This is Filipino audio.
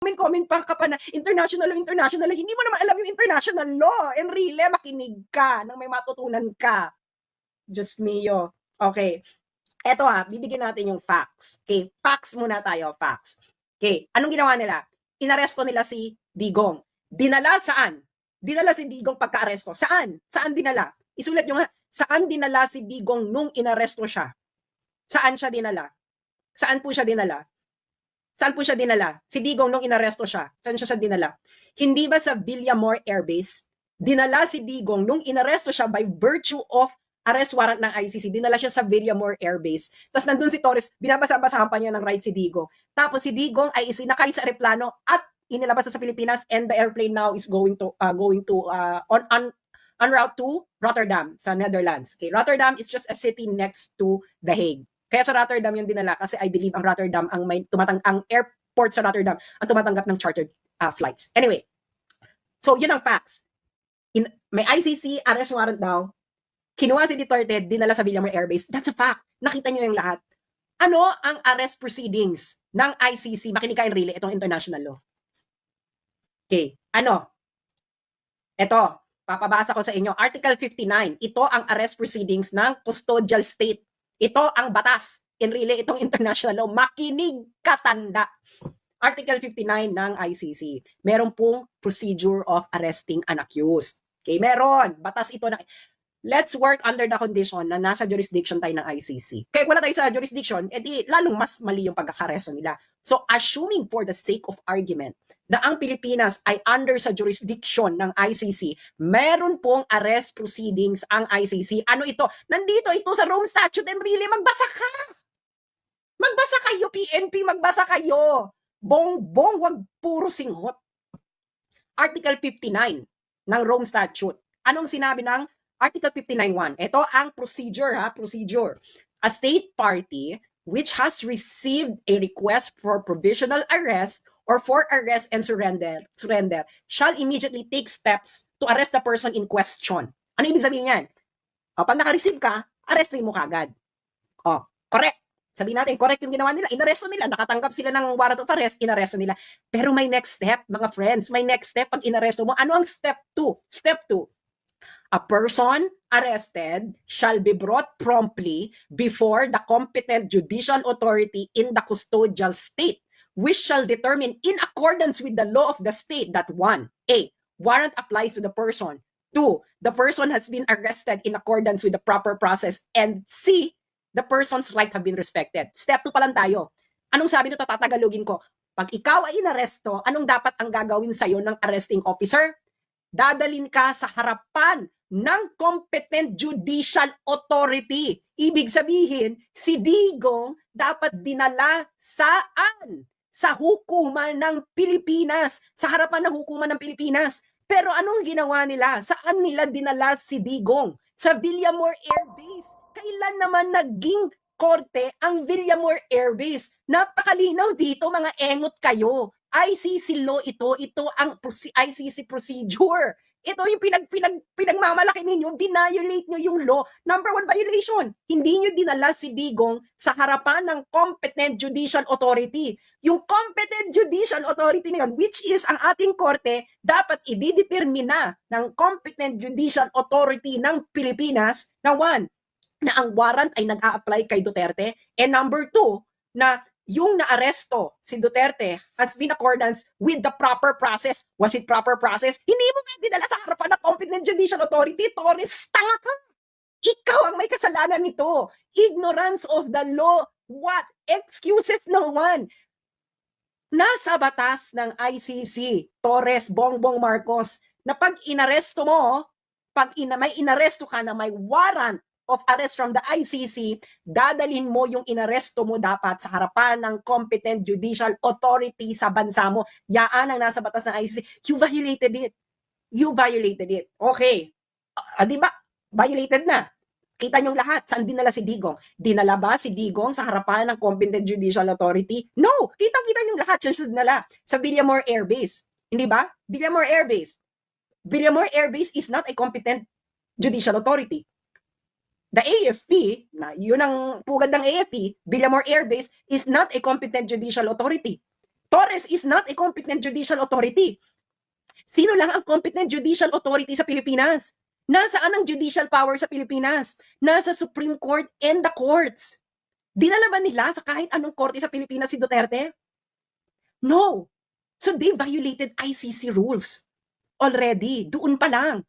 comment pa ka pa na international law, hindi mo naman alam yung international law. Enrile, makinig ka nang may matutunan ka. Diyos mio. Okay. Eto bibigyan natin yung facts. Okay, facts muna tayo, facts. Okay, anong ginawa nila? Inaresto nila si Digong. Dinala saan? Dinala si Digong pagka-aresto. Saan? Saan dinala? Isulat nyo nga, saan dinala si Digong nung inaresto siya? Saan siya dinala? Saan po siya dinala? Saan po siya dinala? Si Digong nung inaresto siya. Saan siya dinala? Hindi ba sa Villamor Air Base? Dinala si Digong nung inaresto siya by virtue of arrest warrant ng ICC. Dinala siya sa Villamor Air Base. Tapos nandun si Torres, binabasa-basahan pa niya ng right si Digong. Tapos si Digong ay isinakay sa aeroplano at inilabas sa Pilipinas, and the airplane now is going to on route to Rotterdam sa Netherlands. Okay, Rotterdam is just a city next to The Hague. Kaya sa Rotterdam yung dinala kasi I believe ang Rotterdam ang airport sa Rotterdam ang tumatanggap ng chartered flights. Anyway, so yun ang facts. May ICC arrest warrant daw. Kinuha si Duterte, dinala sa Villamor Air Base. That's a fact. Nakita nyo yung lahat. Ano ang arrest proceedings ng ICC? Makinig ka, Enrile, itong international law. Okay, ano? Ito, papabasa ko sa inyo. Article 59, ito ang arrest proceedings ng custodial state. Ito ang batas. Enrile, itong international law. Makinig katanda. Article 59 ng ICC. Meron pong procedure of arresting an accused. Okay, meron. Batas ito na... Let's work under the condition na nasa jurisdiction tayo ng ICC. Kaya wala tayo sa jurisdiction, edi lalong mas mali yung pagkakareso nila. So, assuming for the sake of argument na ang Pilipinas ay under sa jurisdiction ng ICC, meron pong arrest proceedings ang ICC. Ano ito? Nandito ito sa Rome Statute, and really, magbasa ka! Magbasa kayo, PNP, magbasa kayo! Bong-bong, wag puro singhot. Article 59 ng Rome Statute. Anong sinabi ng Article 59.1, ito ang procedure procedure. A state party which has received a request for provisional arrest or for arrest and surrender shall immediately take steps to arrest the person in question. Ano ibig sabihin yan? Pag naka-receive ka, arrestin mo kagad. Correct. Sabihin natin, correct yung ginawa nila. Inaresto nila, nakatanggap sila ng warrant of arrest, inaresto nila. Pero may next step, mga friends. May next step pag inaresto mo. Ano ang step 2? Step 2. A person arrested shall be brought promptly before the competent judicial authority in the custodial state, which shall determine in accordance with the law of the state that 1. A. Warrant applies to the person. 2. The person has been arrested in accordance with the proper process. And C. The person's right have been respected. Step 2 pa lang tayo. Anong sabi nito? Tatagalogin ko. Pag ikaw ay inaresto, anong dapat ang gagawin sa'yo ng arresting officer? Dadalin ka sa harapan ng competent judicial authority. Ibig sabihin, si Digong dapat dinala saan? Sa hukuman ng Pilipinas. Sa harapan ng hukuman ng Pilipinas. Pero anong ginawa nila? Saan nila dinala si Digong? Sa Villamor Air Base. Kailan naman naging korte ang Villamor Air Base? Napakalinaw dito, mga engot kayo. ICC law ito ang ICC procedure. Ito yung pinagmamalaki ninyo, violate nyo yung law. Number 1 violation, hindi nyo dinala si Digong sa harapan ng competent judicial authority. Yung competent judicial authority na yun, which is ang ating korte, dapat ididetermina ng competent judicial authority ng Pilipinas na 1, na ang warrant ay nag-a-apply kay Duterte, and number 2, na yung naaresto si Duterte has been accordance with the proper process. Was it proper process? Hindi mo nga dinala sa harapan ng competent judicial authority. Torres, tanga ka! Ikaw ang may kasalanan nito. Ignorance of the law. What? Excuses no one. Nasa batas ng ICC, Torres, Bongbong Marcos, na pag inaresto mo, may inaresto ka na may warrant of arrest from the ICC, dadalhin mo yung inaresto mo dapat sa harapan ng competent judicial authority sa bansa mo. Yaan ang nasa batas ng ICC. You violated it. You violated it. Okay. Di ba? Violated na. Kita niyong lahat. Saan dinala si Digong? Dinala ba si Digong sa harapan ng competent judicial authority? No. Kitang-kita niyong lahat. Siya dinala sa Villamor Air Base. Hindi ba? Villamor Air Base. Villamor Air Base is not a competent judicial authority. The AFP, na yun ang pugad ng AFP, Villamor Air Base is not a competent judicial authority. Torres is not a competent judicial authority. Sino lang ang competent judicial authority sa Pilipinas? Nasaan ang judicial power sa Pilipinas? Nasa Supreme Court and the courts. Dinala ba nila sa kahit anong korte sa Pilipinas si Duterte? No. So they violated ICC rules already. Doon pa lang.